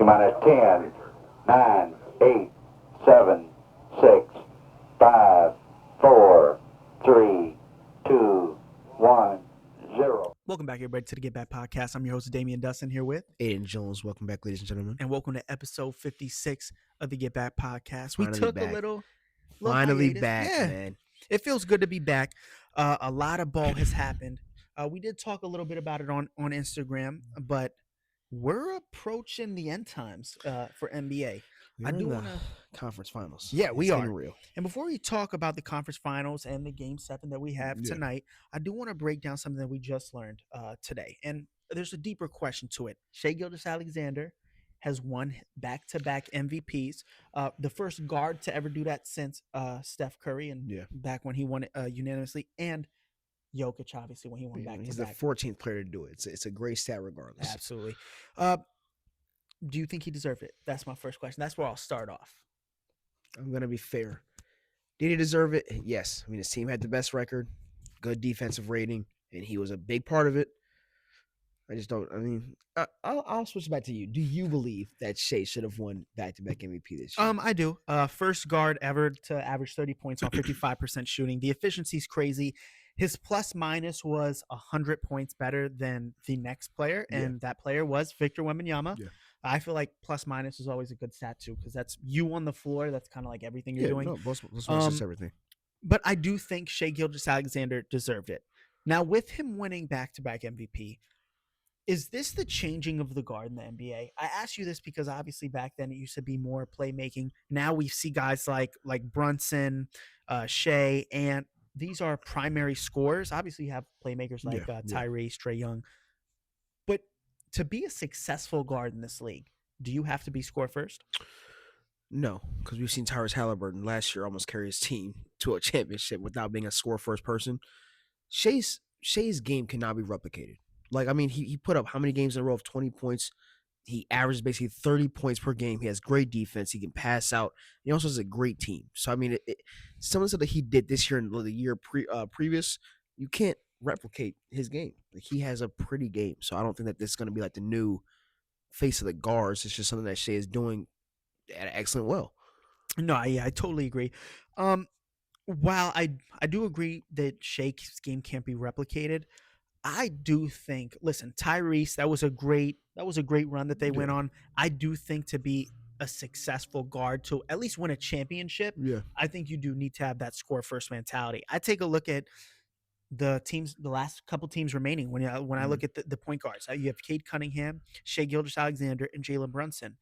Minus 10, 9, 8, 7, 6, 5, 4, 3, 2, 1, 0. Welcome back, everybody, to the Get Back Podcast. I'm your host, Damian Dustin, here with Aiden Jones. Welcome back, ladies and gentlemen. and welcome to episode 56 of the Get Back Podcast. Finally we took back. a little Finally hiatus. back, Yeah, man. it feels good to be back. A lot of ball has happened. We did talk a little bit about it on Instagram, but we're approaching the end times for NBA. We're I do in the want to. conference finals. Yeah, we It's are. getting real. And before we talk about the conference finals and the game 7 that we have Yeah. tonight, I do want to break down something that we just learned today. And there's a deeper question to it. Shai Gilgeous-Alexander has won back-to-back MVPs. The first guard to ever do that since Steph Curry, and Yeah. back when he won it unanimously, and Jokic, obviously, when he won He's the back-to-back. 14th player to do it. It's a great stat regardless. Absolutely. Do you think he deserved it? That's my first question. That's where I'll start off. I'm going to be fair. Did he deserve it? Yes. I mean, his team had the best record, good defensive rating, and he was a big part of it. I just don't. I mean, I'll switch back to you. Do you believe that Shai should have won back-to-back MVP this year? I do. First guard ever to average 30 points on 55% shooting. The efficiency's crazy. His plus minus was 100 points better than the next player, and that player was Victor Wembanyama. Yeah. I feel like plus minus is always a good stat too, because that's you on the floor. That's kind of like everything you're doing. No, most is everything. But I do think Shai Gilgeous-Alexander deserved it. Now, with him winning back-to-back MVP, is this the changing of the guard in the NBA? I ask you this because obviously back then it used to be more playmaking. Now we see guys like Brunson, Shai, and these are primary scorers. Obviously, you have playmakers like Tyrese, Trae Young. But to be a successful guard in this league, do you have to be score first? No, because we've seen Tyrese Halliburton last year almost carry his team to a championship without being a score first person. Shai's game cannot be replicated. Like, I mean, he put up how many games in a row of 20 points? He averages basically 30 points per game. He has great defense. He can pass out. He also has a great team. So, I mean, some of the stuff that he did this year and the year previous, you can't replicate his game. Like, he has a pretty game. So, I don't think that this is going to be like the new face of the guards. It's just something that Shai is doing at an excellent well. No, I totally agree. While I do agree that Shai's game can't be replicated, I do think, listen, Tyrese, that was a great run that they went on. I do think to be a successful guard, to at least win a championship, I think you do need to have that score first mentality. I take a look at the teams, the last couple teams remaining. When I look at the point guards, you have Cade Cunningham, Shai Gilgeous-Alexander, and Jalen Brunson.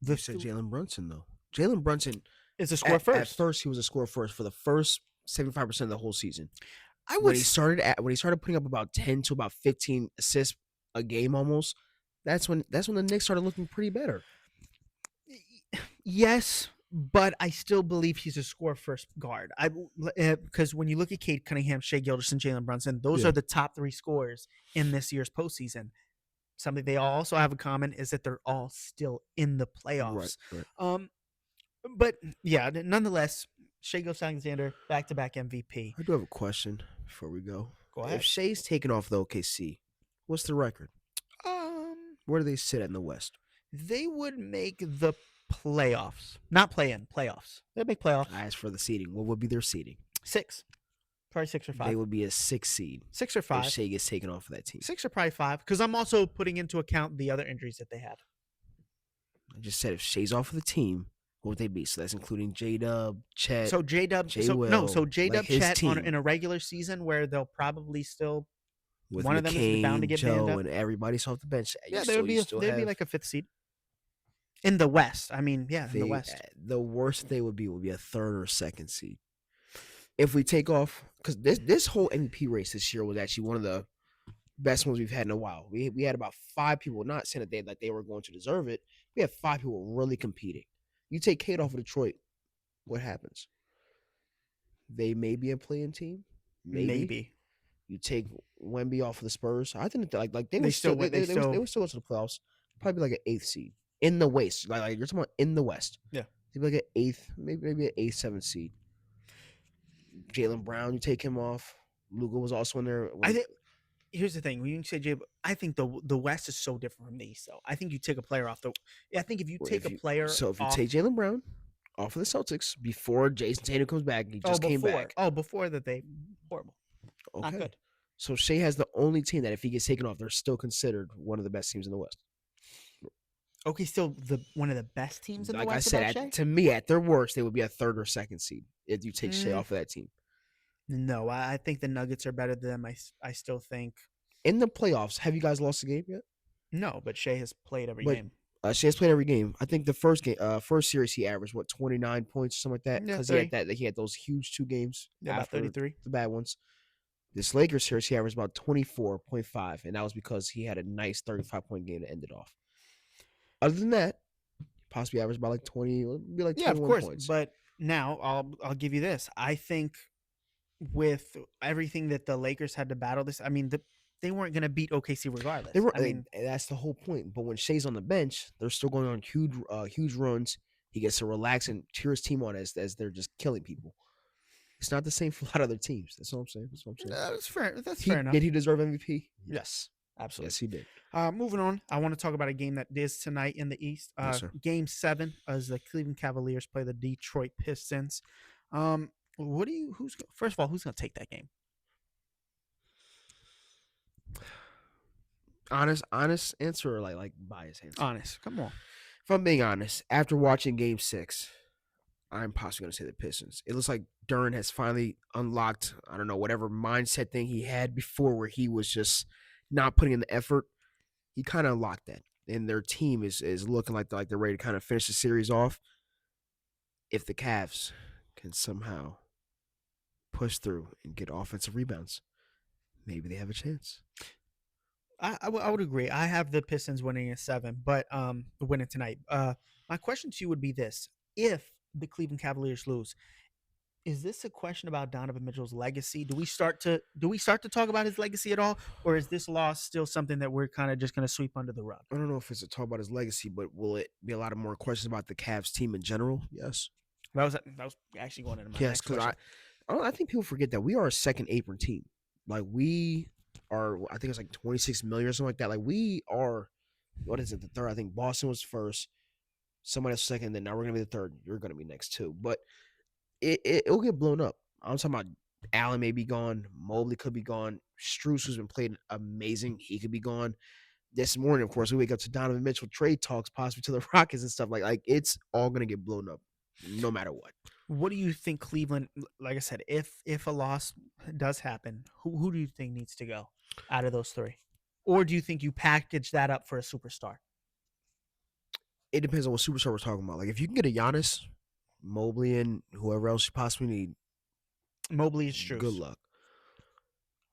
You said Jalen Brunson, though. Jalen Brunson is a score first. At first, he was a score first for the first 75% of the whole season. When he started putting up about 10 to about 15 assists a game almost, that's when the Knicks started looking pretty better. Yes, but I still believe he's a score first guard. Because when you look at Cade Cunningham, Shai Gilgeous, and Jalen Brunson, those are the top 3 scorers in this year's postseason. Something they also have in common is that they're all still in the playoffs. Right. But yeah, nonetheless, Shai Gilgeous-Alexander, back-to-back MVP. I do have a question before we go. Go ahead. If Shai's taken off the OKC, what's the record? Where do they sit in the West? They would make the playoffs. Not play-in, playoffs. They'd make playoffs. As for the seeding, what would be their seeding? 6. Probably 6 or 5. They would be a 6 seed. 6 or 5. If Shai gets taken off of that team. 6 or probably 5. Because I'm also putting into account the other injuries that they have. I just said if Shai's off of the team, what would they be? So that's including J-Dub, Chet. So J-Dub, J-Dub, Chet in a regular season where they'll probably still with one McCain, of them is bound to get Joe, banned up. And everybody's off the bench. Yeah, they'd be like a 5th seed in the West. I mean, in the West. The worst they would be a 3rd or 2nd seed. If we take off, because this whole MVP race this year was actually one of the best ones we've had in a while. We had about 5 people, not saying that they were going to deserve it. We had 5 people really competing. You take Cade off of Detroit, what happens? They may be a playing team. Maybe. You take Wemby off of the Spurs. I think they would still go to the playoffs. Probably like an 8th seed in the West. Like you're talking about in the West. Yeah, they'd be like an 8th, maybe an 8th, 7th seed. Jaylen Brown, you take him off. Luka was also in there. here's the thing. When you say Jay, I think the West is so different from the East. Though I think you take a player off the. I think if you take a player if you off. take Jaylen Brown off of the Celtics before Jason Tatum comes back, he just came back. Before that, they horrible. Not Okay. good. So Shea has the only team that if he gets taken off, they're still considered one of the best teams in the West. Okay, still one of the best teams in the Like I West. said, to me, at their worst, they would be a 3rd or 2nd seed if you take Shea off of that team. No, I think the Nuggets are better than them. I still think. In the playoffs, have you guys lost a game yet? No, but Shea has played every game. Shea has played every game. I think the first series he averaged 29 points or something like that because he had those huge 2 games. Yeah, about 33. The bad ones. This Lakers series he averaged about 24.5, and that was because he had a nice 35-point game to end it off. Other than that, possibly averaged about like 20, be like 21 of course. points. But now I'll give you this. I think with everything that the Lakers had to battle this, I mean, they weren't going to beat OKC regardless. That's the whole point. But when Shea's on the bench, they're still going on huge runs. He gets to relax and cheer his team on as they're just killing people. It's not the same for a lot of other teams. That's what I'm saying. That's fair. That's fair enough. Did he deserve MVP? Yes, absolutely. Yes, he did. Moving on, I want to talk about a game that is tonight in the East. Yes, sir. Game 7 as the Cleveland Cavaliers play the Detroit Pistons. First of all, who's going to take that game? Honest answer or like biased answer? Honest. Come on. If I'm being honest, after watching Game 6, I'm possibly going to say the Pistons. It looks like Duren has finally unlocked, I don't know, whatever mindset thing he had before where he was just not putting in the effort. He kind of unlocked that. And their team is looking like they're ready to kind of finish the series off. If the Cavs can somehow push through and get offensive rebounds, maybe they have a chance. I would agree. I have the Pistons winning at 7, but winning tonight. My question to you would be this. If the Cleveland Cavaliers lose, is this a question about Donovan Mitchell's legacy? Do we start to talk about his legacy at all, or is this loss still something that we're kind of just going to sweep under the rug? I don't know if it's a talk about his legacy, but will it be a lot of more questions about the Cavs team in general? Yes. That was actually going into my next question. Yes, because I think people forget that we are a second apron team. Like we are, I think it's like 26 million or something like that. Like we are, what is it? The third. I think Boston was first. Somebody else second. Then now we're gonna be the third. You're gonna be next too. But it'll get blown up. I'm talking about Allen may be gone. Mobley could be gone. Strus, who's been playing amazing, he could be gone. This morning, of course, we wake up to Donovan Mitchell trade talks, possibly to the Rockets and stuff like it's all gonna get blown up, no matter what. What do you think Cleveland? Like I said, if a loss does happen, who do you think needs to go out of those 3, or do you think you package that up for a superstar? It depends on what superstar we're talking about. Like if you can get a Giannis, Mobley, and whoever else you possibly need, Mobley is Strus. Good luck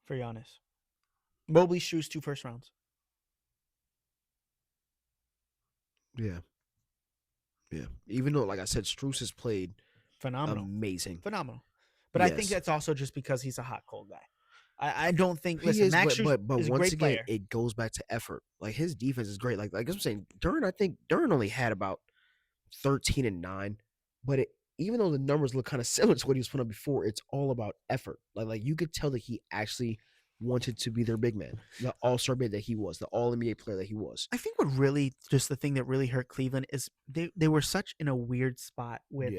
for Giannis. Mobley, Strus, 2 first rounds. Yeah. Even though, like I said, Strus has played phenomenal, amazing, phenomenal. But yes. I think that's also just because he's a hot cold guy. I don't think. Listen, Max is once a great again, player. It goes back to effort. Like his defense is great. Like I'm saying, I think Duren only had about 13 and 9, but even though the numbers look kind of similar to what he was putting up before, it's all about effort. Like you could tell that he actually wanted to be their big man, the all-star big that he was, the all-NBA player that he was. I think what really, just the thing that really hurt Cleveland is they were such in a weird spot with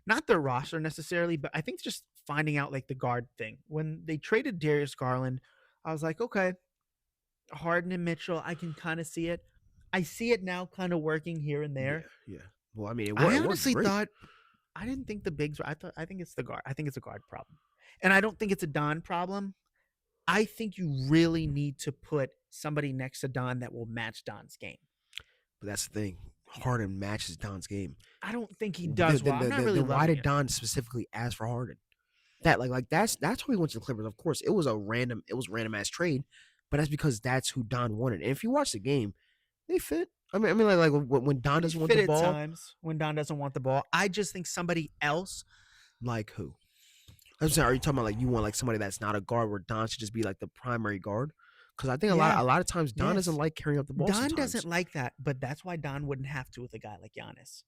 not their roster necessarily, but I think just finding out like the guard thing. When they traded Darius Garland, I was like, okay, Harden and Mitchell, I can kind of see it. I see it now kind of working here and there. Yeah. Well, I mean, I honestly thought, I didn't think the bigs were, I think it's the guard. I think it's a guard problem. And I don't think it's a Don problem. I think you really need to put somebody next to Don that will match Don's game. But that's the thing. Harden matches Don's game. I don't think he does. I'm not really. Why did Don specifically ask for Harden? That like that's why he went to the Clippers. Of course, it was random ass trade, but that's because that's who Don wanted. And if you watch the game, they fit. I mean, like when Don doesn't want the ball. At times when Don doesn't want the ball, I just think somebody else. Like who? I'm saying, are you talking about like you want like somebody that's not a guard where Don should just be like the primary guard? Because I think a lot of times Don doesn't like carrying up the ball. Don doesn't like that, but that's why Don wouldn't have to with a guy like Giannis.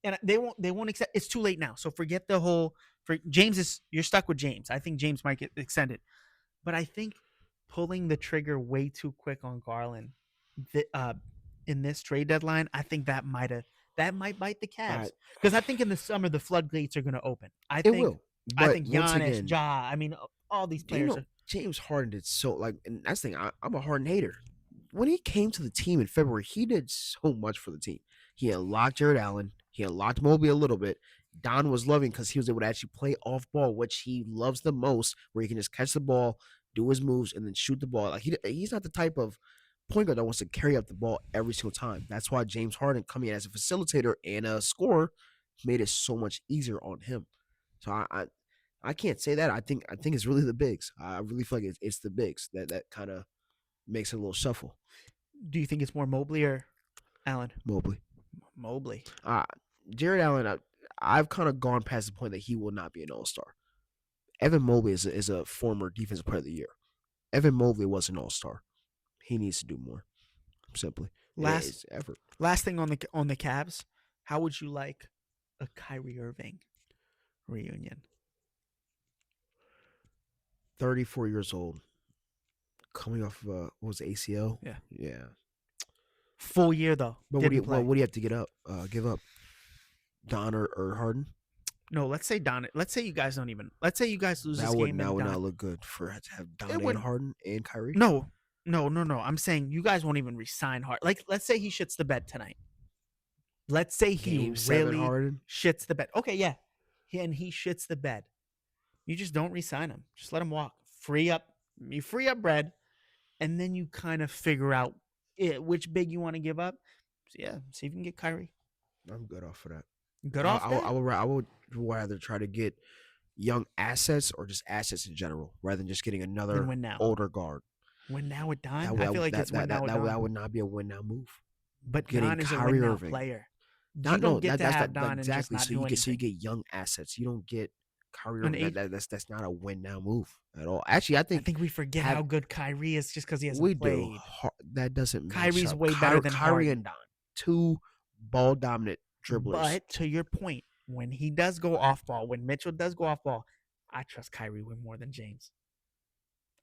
And they won't accept. It's too late now. So forget the whole. For James you're stuck with James. I think James might get extended, but I think pulling the trigger way too quick on Garland th- uh, in this trade deadline, I think that might bite the I Cavs because I think in the summer the floodgates are going to open. It will. I But think once Giannis, again, Ja, I mean all these players are. James Harden did so and that's the thing. I'm a Harden hater. When he came to the team in February, he did so much for the team. He unlocked Jared Allen. He unlocked Mobley a little bit. Don was loving because he was able to actually play off ball, which he loves the most, where he can just catch the ball, do his moves, and then shoot the ball. Like he's not the type of point guard that wants to carry up the ball every single time. That's why James Harden coming in as a facilitator and a scorer made it so much easier on him. So I can't say that. I think it's really the bigs. I really feel like it's the bigs that kind of makes it a little shuffle. Do you think it's more Mobley or Allen? Mobley. Mobley. Jared Allen, I've kind of gone past the point that he will not be an all-star. Evan Mobley is a former defensive player of the year. Evan Mobley was an all-star. He needs to do more. Simply. Last effort. Last thing on the Cavs, how would you like a Kyrie Irving reunion? 34 years old. Coming off of what was it, ACL? Yeah. Yeah. Full year though. But what do you have to give up? Don or Harden? No, let's say Don. Let's say you guys don't even. Let's say you guys lose this game. That and would Don, not look good to have Don and Harden and Kyrie. No. I'm saying you guys won't even resign Harden. Like, let's say he shits the bed tonight. Let's say he really Harden shits the bed. Okay, yeah, he shits the bed. You just don't resign him. Just let him walk. You free up bread, and then you kind of figure out which big you want to give up. So yeah, see if you can get Kyrie. I'm good off of that. I would rather try to get young assets or just assets in general, rather than just getting another older guard. Win now with Don. I feel like it's win now with Don. That would not be a win now move. But Don is a win now player. You don't get to have Don exactly. So you get young assets. You don't get Kyrie Irving. That's not a win now move at all. Actually, I think we forget how good Kyrie is just because he hasn't played. We do. That doesn't. Kyrie's way better than Kyrie Harden. and Don. Two ball dominant dribblers. But to your point, when he does go off ball, when Mitchell does go off ball, I trust Kyrie way more than James.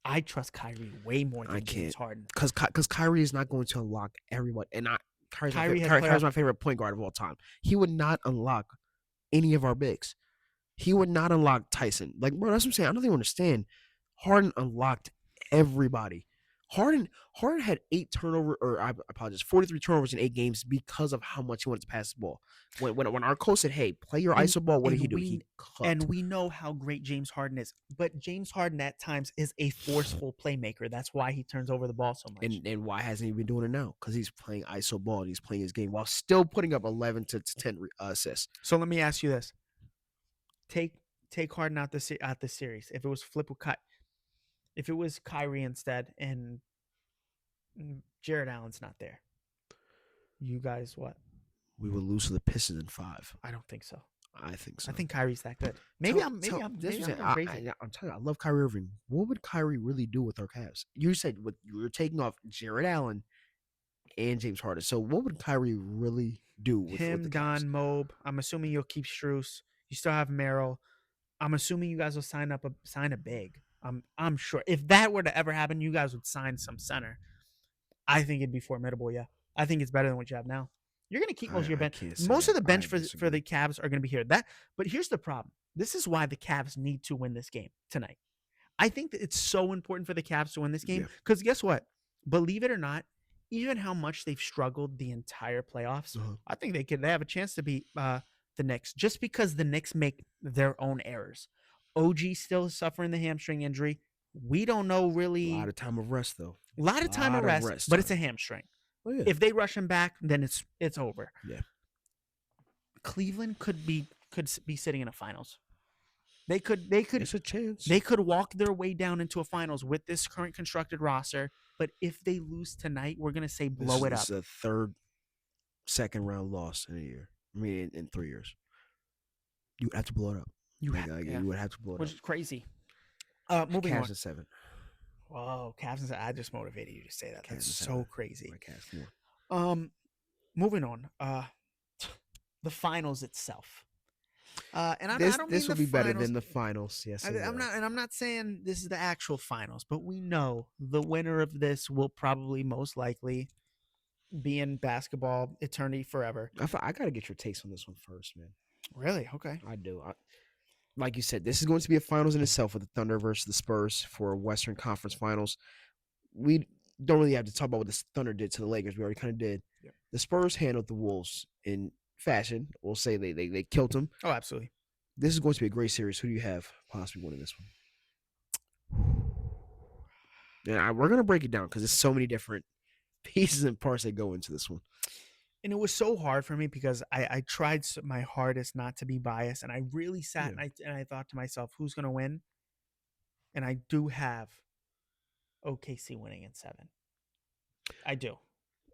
I trust Kyrie way more than James Harden. Because Kyrie is not going to unlock everyone. And Kyrie's my favorite point guard of all time. He would not unlock any of our bigs. He would not unlock Tyson. Like, bro, that's what I'm saying. I don't even understand. Harden unlocked everybody. Harden had 43 turnovers in 8 games because of how much he wanted to pass the ball. When our coach said, "Hey, play your iso ball," what did he do? He cut. And we know how great James Harden is, but James Harden at times is a forceful playmaker. That's why he turns over the ball so much. And why hasn't he been doing it now? Because he's playing iso ball and he's playing his game while still putting up 11 to 10 assists. So let me ask you this: Take Harden out the series. If it was if it was Kyrie instead, and Jared Allen's not there, you guys what? We would lose to the Pistons in 5. I don't think so. I think so. I think Kyrie's that good. Maybe I'm crazy. I'm telling you, I love Kyrie Irving. What would Kyrie really do with our Cavs? You said you were taking off Jared Allen and James Harden. So what would Kyrie really do with him, the Don, Cavs? Mob? I'm assuming you'll keep Strus. You still have Merrill. I'm assuming you guys will sign a big. I'm sure if that were to ever happen, you guys would sign some center. I think it'd be formidable. Yeah, I think it's better than what you have now. You're going to keep most of your bench. Most of the bench for the Cavs are going to be here. But here's the problem. This is why the Cavs need to win this game tonight. I think that it's so important for the Cavs to win this game because guess what? Believe it or not, even how much they've struggled the entire playoffs, I think they have a chance to beat the Knicks just because the Knicks make their own errors. OG still suffering the hamstring injury. We don't know really. A lot of time of rest though. A lot of time of rest, but it's a hamstring. Oh, yeah. If they rush him back, then it's over. Yeah. Cleveland could be sitting in a finals. They could. It's a chance. They could walk their way down into a finals with this current constructed roster. But if they lose tonight, we're gonna say blow it up. This is a second round loss in a year. I mean, in 3 years. You would have to blow it up. You would have to blow it up. Which is crazy. Moving on. Cavs in 7. Whoa, Cavs in 7. I just motivated you to say that. That's so crazy. My Cavs more. Moving on. The finals itself. And I don't This mean will the be better finals. than the finals. Yes, it I'm will. not, and I'm not saying this is the actual finals, but we know the winner of this will probably most likely be in basketball eternity forever. I got to get your takes on this one first, man. Really? Okay. I do. Like you said, this is going to be a finals in itself with the Thunder versus the Spurs for Western Conference Finals. We don't really have to talk about what the Thunder did to the Lakers. We already kind of did. Yep. The Spurs handled the Wolves in fashion. We'll say they killed them. Oh, absolutely. This is going to be a great series. Who do you have possibly winning this one? And we're going to break it down because there's so many different pieces and parts that go into this one. And it was so hard for me because I tried my hardest not to be biased, and I really sat and I thought to myself, who's going to win? And I do have OKC winning in 7. I do.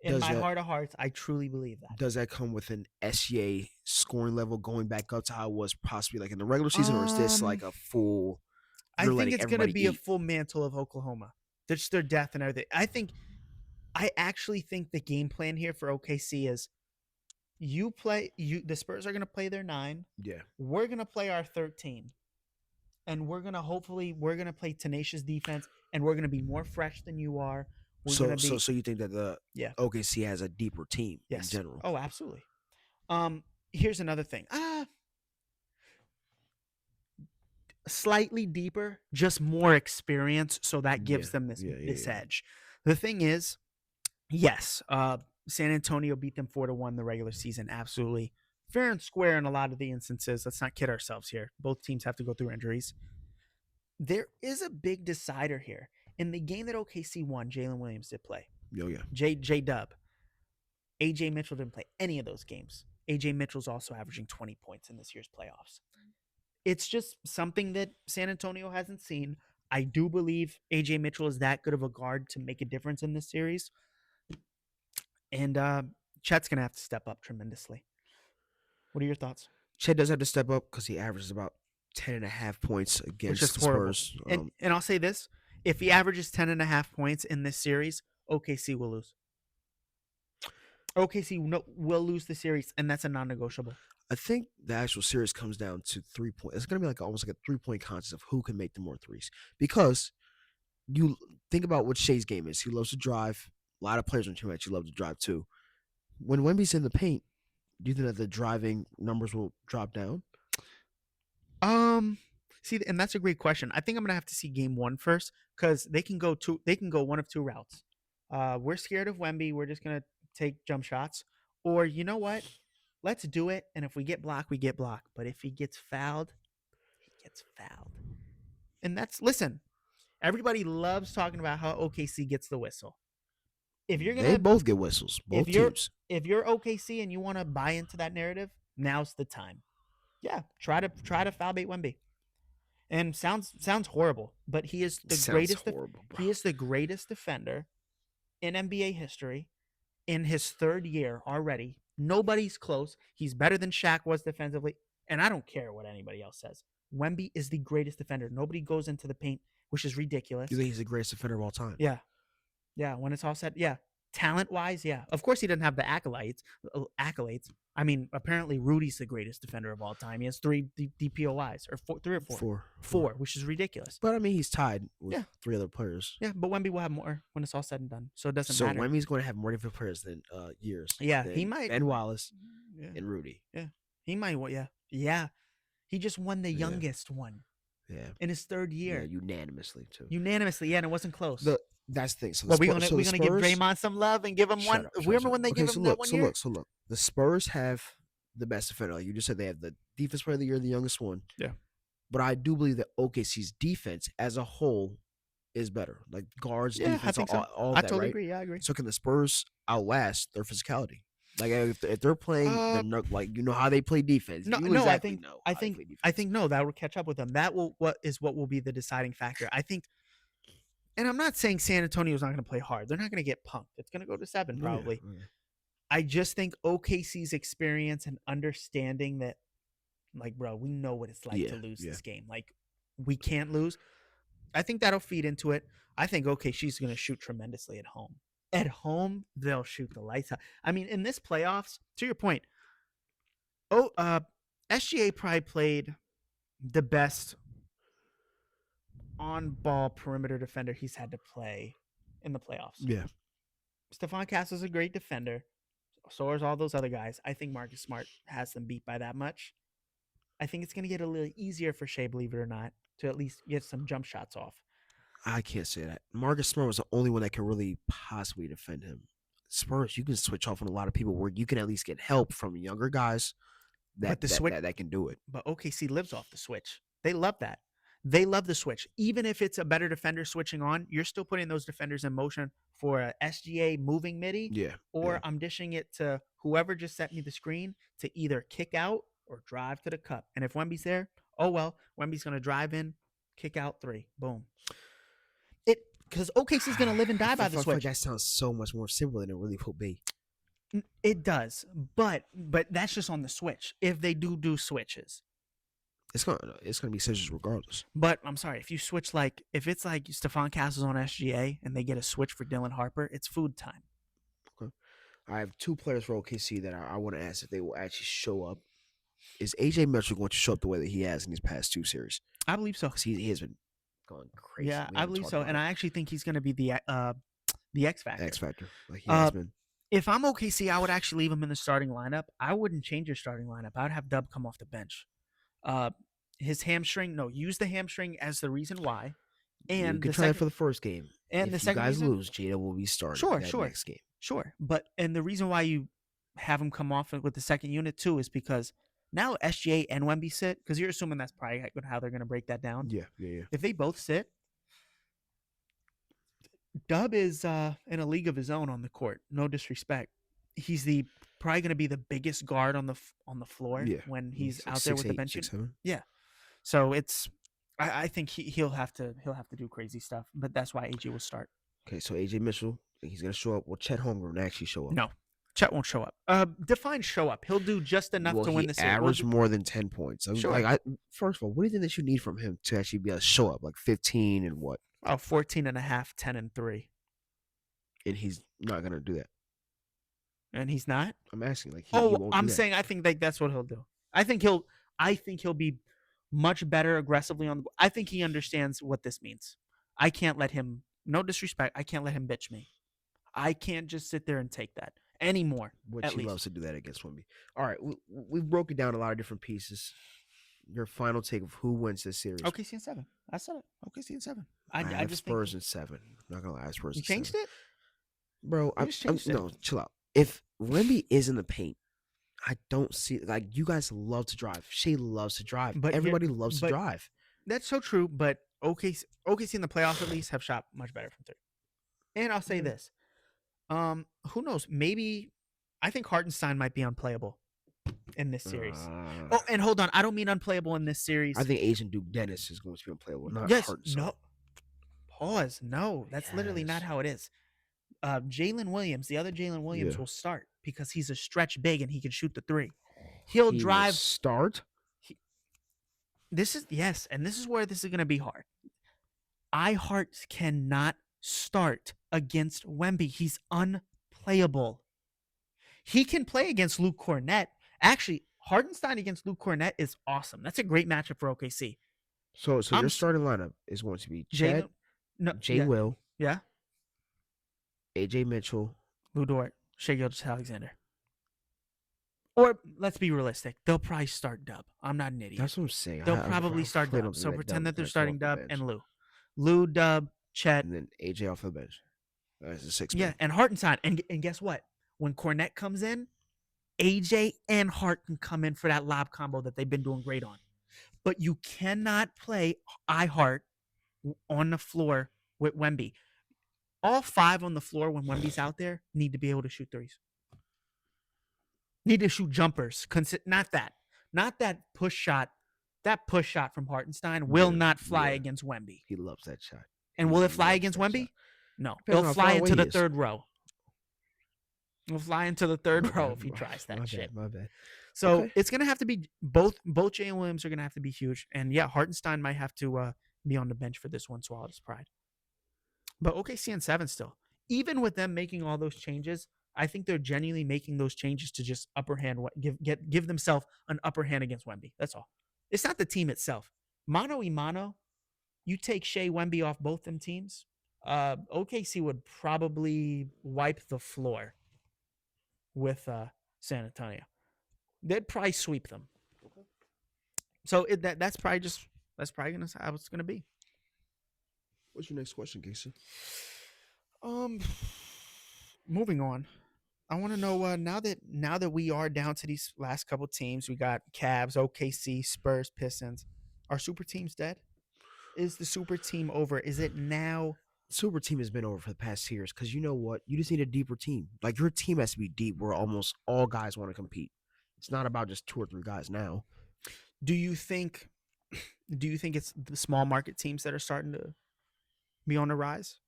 In my heart of hearts, I truly believe that. Does that come with an SGA scoring level going back up to how it was possibly like in the regular season, or is this like a full? I think it's going to be a full mantle of Oklahoma. Just their depth and everything. I actually think the game plan here for OKC is the Spurs are going to play their 9. Yeah. We're going to play our 13. And we're going to play tenacious defense, and we're going to be more fresh than you are. So you think that the OKC has a deeper team in general? Oh, absolutely. Here's another thing. Slightly deeper, just more experience, so that gives them this edge. The thing is, yes, San Antonio beat them 4-1 the regular season. Absolutely fair and square in a lot of the instances. Let's not kid ourselves here. Both teams have to go through injuries. There is a big decider here. In the game that OKC won, Jalen Williams did play. Oh, yeah. J-Dub. AJ Mitchell didn't play any of those games. AJ Mitchell's also averaging 20 points in this year's playoffs. It's just something that San Antonio hasn't seen. I do believe AJ Mitchell is that good of a guard to make a difference in this series. And Chet's going to have to step up tremendously. What are your thoughts? Chet does have to step up because he averages about 10.5 points against the Spurs. And I'll say this. If he averages 10.5 points in this series, OKC will lose. OKC will lose the series, and that's a non-negotiable. I think the actual series comes down to 3 points. It's going to be almost like a 3-point contest of who can make the more threes. Because you think about what Shea's game is. He loves to drive. A lot of players on the team actually love to drive too. When Wemby's in the paint, do you think that the driving numbers will drop down? See, and that's a great question. I think I'm gonna have to see game 1 first because they can go one of 2 routes. We're scared of Wemby. We're just gonna take jump shots. Or you know what? Let's do it. And if we get blocked, we get blocked. But if he gets fouled, he gets fouled. And listen, everybody loves talking about how OKC gets the whistle. They both get whistles, both teams. If you're OKC and you want to buy into that narrative, now's the time. Yeah, try to foul bait Wemby. And sounds horrible, but he is the greatest. Horrible, bro. He is the greatest defender in NBA history in his 3rd year already. Nobody's close. He's better than Shaq was defensively, and I don't care what anybody else says. Wemby is the greatest defender. Nobody goes into the paint, which is ridiculous. You think he's the greatest defender of all time? Yeah. Yeah, when it's all said, yeah. Talent-wise, yeah. Of course, he doesn't have the accolades. I mean, apparently, Rudy's the greatest defender of all time. He has 3 DPOIs, or 3 or 4. 4, which is ridiculous. But, I mean, he's tied with 3 other players. Yeah, but Wemby will have more when it's all said and done, so it doesn't matter. So, Wemby's going to have more different players than years. Yeah, he might. Ben Wallace and Rudy. Yeah, he might. Yeah. He just won the youngest one. Yeah. In his 3rd year. Yeah, unanimously, too. Unanimously, yeah, and it wasn't close. That's the thing. So we're gonna give Draymond some love and give him one. Remember when they gave him that 1 year? So look. The Spurs have the best defender. Like you just said, they have the defense player of the year, the youngest one. Yeah. But I do believe that OKC's defense as a whole is better. Like guards, defense, I think so. all I that, totally right? agree. Yeah, I agree. So can the Spurs outlast their physicality? Like if they're playing, like you know how they play defense. I think that will catch up with them. That will what will be the deciding factor. I think. And I'm not saying San Antonio's not going to play hard. They're not going to get punked. It's going to go to 7 probably. Yeah. I just think OKC's experience and understanding that, like, bro, we know what it's like to lose this game. Like, we can't lose. I think that'll feed into it. I think OKC's going to shoot tremendously at home. At home, they'll shoot the lights out. I mean, in this playoffs, to your point, SGA probably played the best on-ball perimeter defender he's had to play in the playoffs. Yeah. Stephon Castle's a great defender. So are all those other guys. I think Marcus Smart has them beat by that much. I think it's going to get a little easier for Shea, believe it or not, to at least get some jump shots off. I can't say that. Marcus Smart was the only one that can really possibly defend him. Spurs, you can switch off on a lot of people where you can at least get help from younger guys that can do it. But OKC lives off the switch. They love that. They love the switch. Even if it's a better defender switching on, you're still putting those defenders in motion for a SGA moving midi. Yeah. Or yeah. I'm dishing it to whoever just sent me the screen to either kick out or drive to the cup. And if Wemby's there, oh well, Wemby's going to drive in, kick out 3. Boom. Because OKC's going to live and die by the switch. That sounds so much more simple than it really will be. It does, but that's just on the switch. If they do switches, it's gonna be switches regardless. But I'm sorry, if you switch if it's like Stephon Castle's on SGA and they get a switch for Dylan Harper, it's food time. Okay, I have 2 players for OKC that I want to ask if they will actually show up. Is AJ Mitchell going to show up the way that he has in these past 2 series? I believe so. Because he has been going crazy. Yeah, I believe so, and I actually think he's going to be the X factor. X factor, like he has been. If I'm OKC, I would actually leave him in the starting lineup. I wouldn't change your starting lineup. I would have Dub come off the bench. His hamstring, use the hamstring as the reason why. And you can try it for the first game. And if the second you guys reason, lose, Jada will be starting next game. Sure. And the reason why you have him come off with the second unit too is because now SGA and Wemby sit, because you're assuming that's probably how they're going to break that down. Yeah. If they both sit, Dub is in a league of his own on the court. No disrespect. He's probably going to be the biggest guard on the floor when he's out there with the bench. 6'7". Yeah. So I think he'll have to do crazy stuff, but that's why AJ will start. Okay, so AJ Mitchell, he's going to show up. Will Chet Holmgren actually show up? No. Chet won't show up. Define show up. He'll do just enough to win the series. Average more than 10 points. Sure. First of all, what do you think that you need from him to actually be able to show up? Like 15 and what? 14 and a half, 10 and 3. And he's not going to do that. And he's not? I'm asking. I'm saying I think that's what he'll do. I think he'll be much better aggressively on the. I think he understands what this means. I can't let him. No disrespect. I can't let him bitch me. I can't just sit there and take that anymore. Which he loves to do that against Wemby. All right, we've broken down a lot of different pieces. Your final take of who wins this series? OKC in 7. I said it. OKC in 7. I just Spurs in 7. I'm not gonna lie, Spurs. You changed it, bro. No, chill out. If Wemby is in the paint, I don't see you guys love to drive. Shea loves to drive, but everybody loves to drive. That's so true. But OKC in the playoffs at least have shot much better from 3. And I'll say this. Who knows? Maybe I think Hartenstein might be unplayable in this series. Oh, and hold on. I don't mean unplayable in this series. I think Agent Duke Dennis is going to be unplayable. Not Hartenstein. No. Pause. No, that's literally not how it is. Jalen Williams, the other Jalen Williams will start because he's a stretch big and he can shoot the 3. He'll drive. Start? This is where this is going to be hard. Hart cannot start against Wemby. He's unplayable. He can play against Luke Cornett. Actually, Hartenstein against Luke Cornett is awesome. That's a great matchup for OKC. So your starting lineup is going to be Chet, Will, AJ Mitchell, Lou Dort, Shai Gilgeous-Alexander. Or let's be realistic. They'll probably start Dub. I'm not an idiot. That's what I'm saying. They'll probably start Dub. So pretend that they're starting Dub and Lou. Lou, Dub, Chet. And then AJ off the bench. That's a 6 Yeah, and Hartenstein. And guess what? When Cornette comes in, AJ and Hart can come in for that lob combo that they've been doing great on. But you cannot play Hart on the floor with Wemby. All 5 on the floor when Wemby's out there need to be able to shoot 3s. Need to shoot jumpers. Not that push shot. That push shot from Hartenstein will not fly against Wemby. He loves that shot. And will it fly against Wemby? Shot. No. It'll fly into the third row. It'll fly into the third row if he tries that shit. My bad. So it's going to have to be both Jalen Williams are going to have to be huge. And yeah, Hartenstein might have to be on the bench for this one, swallow his pride. But OKC in 7 still. Even with them making all those changes, I think they're genuinely making those changes to just upper hand, give themselves an upper hand against Wemby. That's all. It's not the team itself. Mano y mano, you take Shea Wemby off both them teams, OKC would probably wipe the floor with San Antonio. They'd probably sweep them. So that's probably gonna how it's gonna be. What's your next question, Casey? Moving on. I want to know now that we are down to these last couple teams, we got Cavs, OKC, Spurs, Pistons. Are super teams dead? Is the super team over? Is it now? Super team has been over for the past years because you know what? You just need a deeper team. Like your team has to be deep where almost all guys want to compete. It's not about just 2 or 3 guys now. Do you think it's the small market teams that are starting to be on the rise?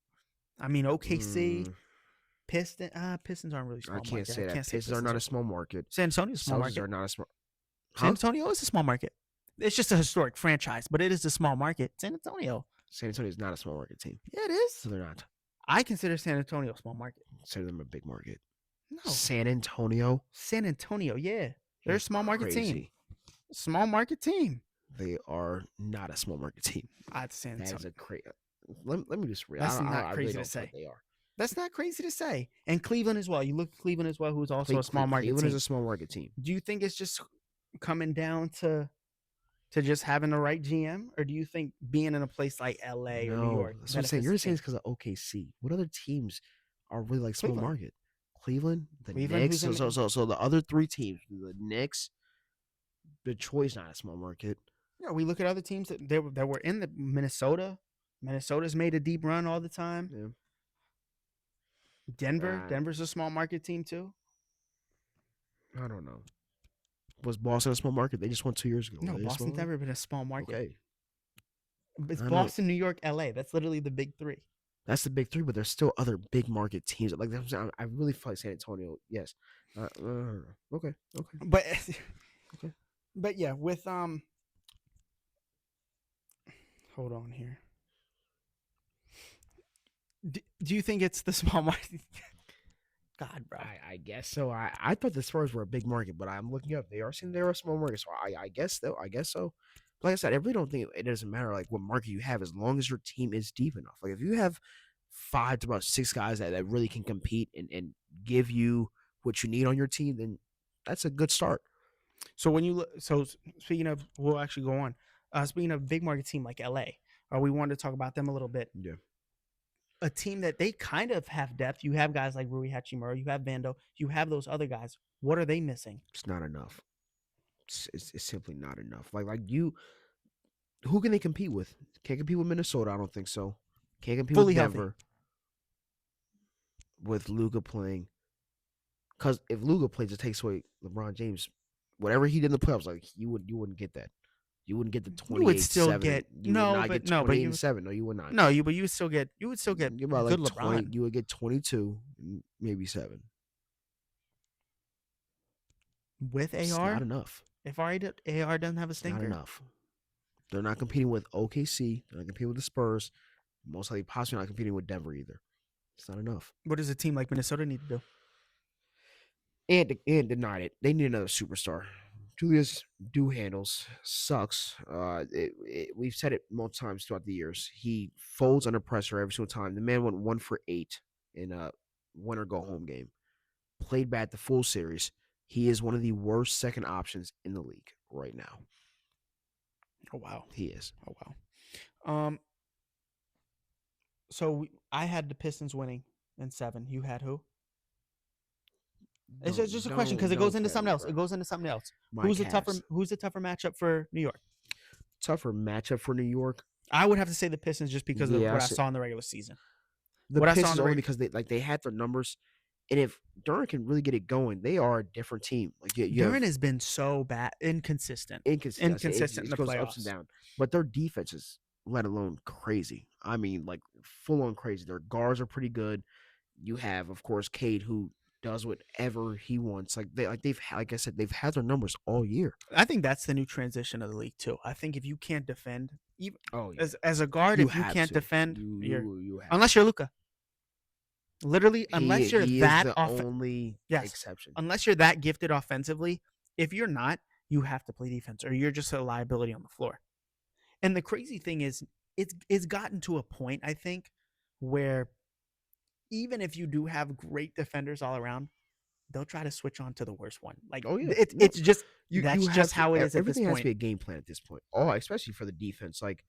I mean, OKC, Pistons aren't really small I can't market. say that. Pistons are not a small market. San Antonio's a small market. Are not a small. San Antonio is a small market. It's just a historic franchise, but it is a small market. San Antonio is not a small market team. Yeah, it is. So they're not. I consider San Antonio a small market. Consider them a big market. No. San Antonio, yeah. They're a small market team. Small market team. They are not a small market team. I'd San Antonio. That's a crazy. Let me just read. That's not crazy to say. They are. That's not crazy to say. And Cleveland as well. You look at Cleveland as well, who's also a small market team. Cleveland is a small market team. Do you think it's just coming down to just having the right GM, or do you think being in a place like LA or New York? That's what I'm saying. You're saying it's because of OKC. What other teams are really like small market? Cleveland, the Knicks. So the other 3 teams, the Knicks, Detroit's not a small market. Yeah, we look at other teams that were in the Minnesota. Minnesota's made a deep run all the time. Yeah. Denver's a small market team too. I don't know. Was Boston a small market? They just won 2 years ago. No, Boston's never been a small market. Okay. It's Boston, New York, LA. That's literally the big 3. That's the big 3, but there's still other big market teams. Like I really feel like San Antonio. Yes. Okay. But okay. But yeah, with hold on here. Do you think it's the small market? God, bro. I guess so. I thought the Spurs were a big market, but I'm looking up. They are saying they're a small market, so I guess though. I guess so. But like I said, I really don't think it doesn't matter like what market you have as long as your team is deep enough. Like if you have 5 to about 6 guys that really can compete and give you what you need on your team, then that's a good start. So when you look, speaking of, we'll actually go on. Speaking of big market team like LA, we wanted to talk about them a little bit. Yeah. A team that they kind of have depth. You have guys like Rui Hachimura, you have Vando, you have those other guys. What are they missing? It's not enough. It's simply not enough. Like you, who can they compete with? Can't compete with Minnesota. I don't think so. Can't compete with Denver. Healthy. With Luka playing, because if Luka plays, it takes away LeBron James. Whatever he did in the playoffs, like you wouldn't get that. You wouldn't get the 28-7. You would still get you would not get 28-7. No, you would not. No, but you would still get about good like LeBron. 20, you would get 22, maybe 7. With AR, it's not enough. If AR doesn't have a stinker, not enough. They're not competing with OKC. They're not competing with the Spurs. Most likely, possibly not competing with Denver either. It's not enough. What does a team like Minnesota need to do? And denied it. They need another superstar. Julius handles sucks. We've said it multiple times throughout the years. He folds under pressure every single time. The man went 1 for 8 in a winner go home game. Played bad the full series. He is one of the worst second options in the league right now. Oh wow, he is. Oh wow. So I had the Pistons winning in 7. You had who? It's just a question because it goes into something else. It goes into something else. Who's the tougher matchup for New York? Tougher matchup for New York? I would have to say the Pistons just because of what I saw in the regular season. The Pistons only because they had their numbers, and if Durant can really get it going, they are a different team. Like Durant has been so bad, inconsistent in the playoffs, ups and down. But their defense is, let alone crazy. I mean, like full on crazy. Their guards are pretty good. You have, of course, Cade, who does whatever he wants. Like I said, they've had their numbers all year. I think that's the new transition of the league too. I think if you can't defend, even yeah. as a guard, if you can't defend, unless you're Luka. Literally, unless you're He is that the only yes, exception. unless you're that gifted offensively, if you're not, you have to play defense or you're just a liability on the floor. And the crazy thing is, it's gotten to a point, I think, where even if you do have great defenders all around, they'll try to switch on to the worst one. Like Oh yeah, it's just you that's have just to, how it is at this everything has to point. be a game plan at this point. Oh, especially for the defense. Like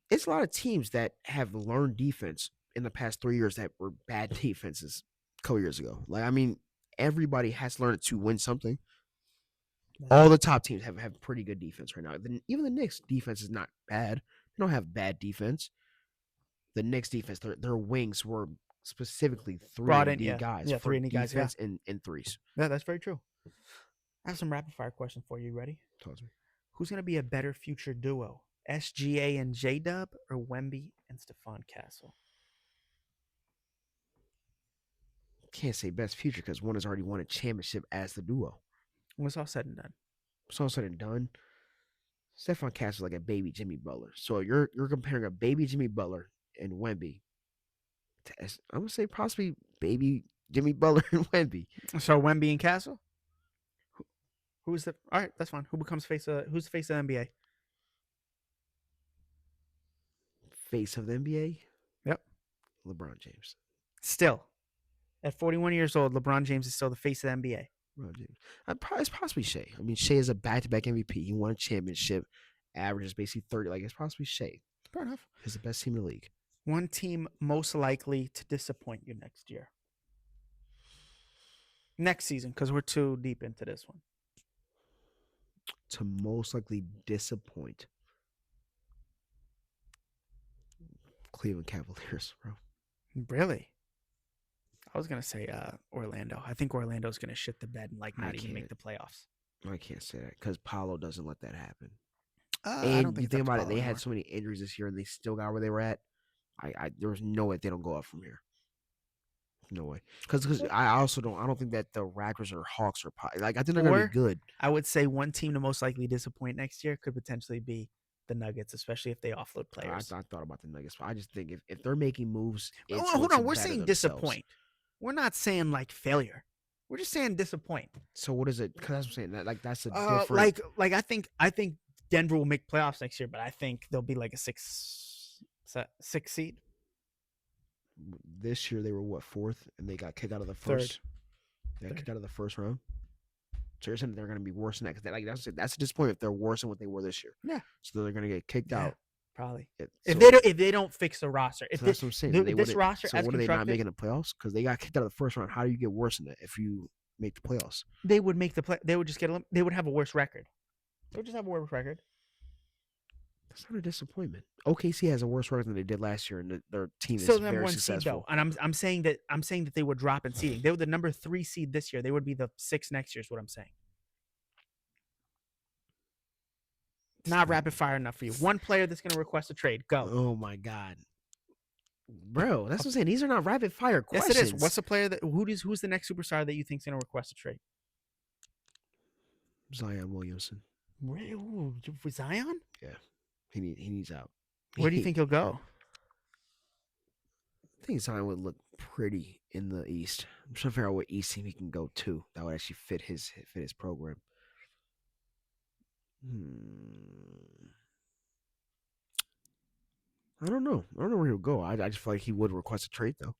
it's a lot of teams that have learned defense in the past 3 years that were bad defenses a couple years ago. Like I mean, everybody has learned to win something. All the top teams have pretty good defense right now. Even the Knicks defense is not bad. They don't have bad defense. The Knicks defense, their wings were specifically Brought 3 in, and D guys yeah, for 3 and D guys, yeah. defense and threes. Yeah, that's very true. I have some rapid fire questions for you. Ready? Tells me. Who's going to be a better future duo, SGA and J Dub, or Wemby and Stephon Castle? Can't say best future because one has already won a championship as the duo. When it's all said and done. So all said and done, Stephon Castle is like a baby Jimmy Butler. So you're comparing a baby Jimmy Butler and Wemby. I'm gonna say possibly baby Jimmy Butler and Wemby. So Wemby and Castle. Who's the? All right, that's fine. Who becomes face of? Who's the face of the NBA? Face of the NBA. Yep. LeBron James. Still, at 41 years old, LeBron James is still the face of the NBA. LeBron James. It's possibly Shea. I mean, Shea is a back-to-back MVP. He won a championship. Averages basically 30. Like it's possibly Shea. Fair enough. He's the best team in the league. One team most likely to disappoint you next year. Next season, because we're too deep into this one. To most likely disappoint. Cleveland Cavaliers, bro. Really? I was gonna say Orlando. I think Orlando's gonna shit the bed and not even make the playoffs. I can't say that because Paolo doesn't let that happen. I don't think you think about it, Paolo they anymore. had so many injuries this year and they still got where they were at. There was no way they don't go up from here. No way. Because I don't think that the Raptors or Hawks are like I think they're gonna be good. I would say one team to most likely disappoint next year could potentially be the Nuggets, especially if they offload players. I thought about the Nuggets, but I just think if they're making moves, Hold on, we're saying disappoint. We're not saying like failure. We're just saying disappoint. So what is it? Because that's what I'm saying. That's a different. I think Denver will make playoffs next year, but I think they'll be like a six seed. This year they were what, fourth, and they got kicked out of the first. They got kicked out of the first round. So you're saying they're going to be worse than that? Because that's a disappointment if they're worse than what they were this year. Yeah. So they're going to get kicked out. Probably. If they don't fix the roster, that's what I'm saying. This roster, so as what are they not constructed, making the playoffs? Because they got kicked out of the first round. How do you get worse than that if you make the playoffs? They would make the play. They would just get. They would have a worse record. They would just have a worse record. That's not a disappointment. OKC has a worse record than they did last year, and their team is still very number 1 successful. seed though, and I'm saying that they would drop in seeding. They were the number 3 seed this year. They would be the 6 next year. Is what I'm saying. Not rapid fire enough for you. One player that's going to request a trade. Go. Oh my god, bro! That's what I'm saying. These are not rapid fire questions. Yes, it is. What's the player that who's the next superstar that you think's going to request a trade? Zion Williamson. Really? Ooh, Zion? Yeah, he needs out. Where do you think he'll go? I think Zion would look pretty in the East. I'm trying to figure out what East team he can go to that would actually fit his program. I don't know. I don't know where he'll go. I just feel like he would request a trade though.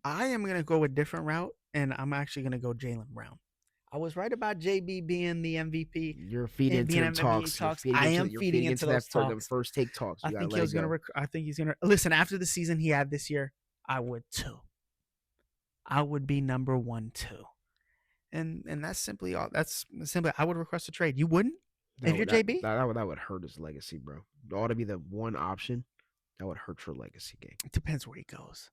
I am going to go a different route, and I'm actually going to go Jaylen Brown. I was right about JB being the MVP. You're feeding into the talks. I am feeding into those talks. The first take talks. I think he's going to. Listen, after the season he had this year, I would too. I would be number 1 too, and that's simply all. That's simply. I would request a trade. You wouldn't if you're JB. That would hurt his legacy, bro. It ought to be the one option that would hurt your legacy game. It depends where he goes.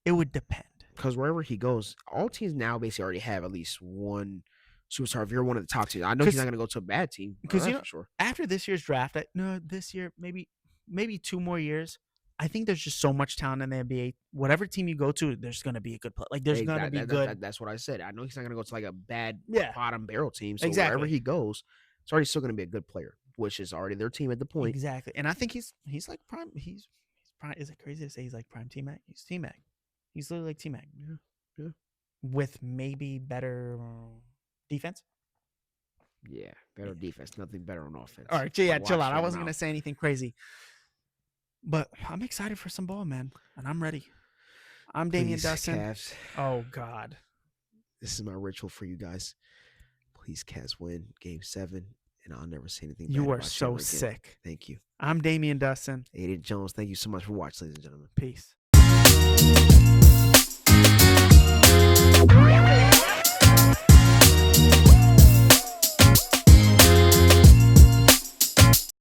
It would depend. Because wherever he goes, all teams now basically already have at least one superstar. If you're one of the top teams, I know he's not going to go to a bad team. Because for sure. After this year's draft, this year maybe 2 more years. I think there's just so much talent in the NBA. Whatever team you go to, there's going to be a good play. Like there's going to be good. That's what I said. I know he's not going to go to like a bad bottom barrel team. So exactly. Wherever he goes, it's already still going to be a good player, which is already their team at the point. Exactly. And I think he's like prime. He's prime. Is it crazy to say he's like prime T-Mac? He's T-Mac. He's literally like T-Mac. Yeah. With maybe better defense. Yeah, better defense, nothing better on offense. All right, yeah, chill Watch out. I your wasn't gonna mouth. say anything crazy, but I'm excited for some ball, man, and I'm ready. I'm Damian Please, Dustin. Cavs. Oh God, This is my ritual for you guys. Please, Cavs win Game 7, and I'll never say anything bad you are about so you ever again. sick. Thank you. I'm Damian Dustin. Aiden Jones, thank you so much for watching, ladies and gentlemen. Peace.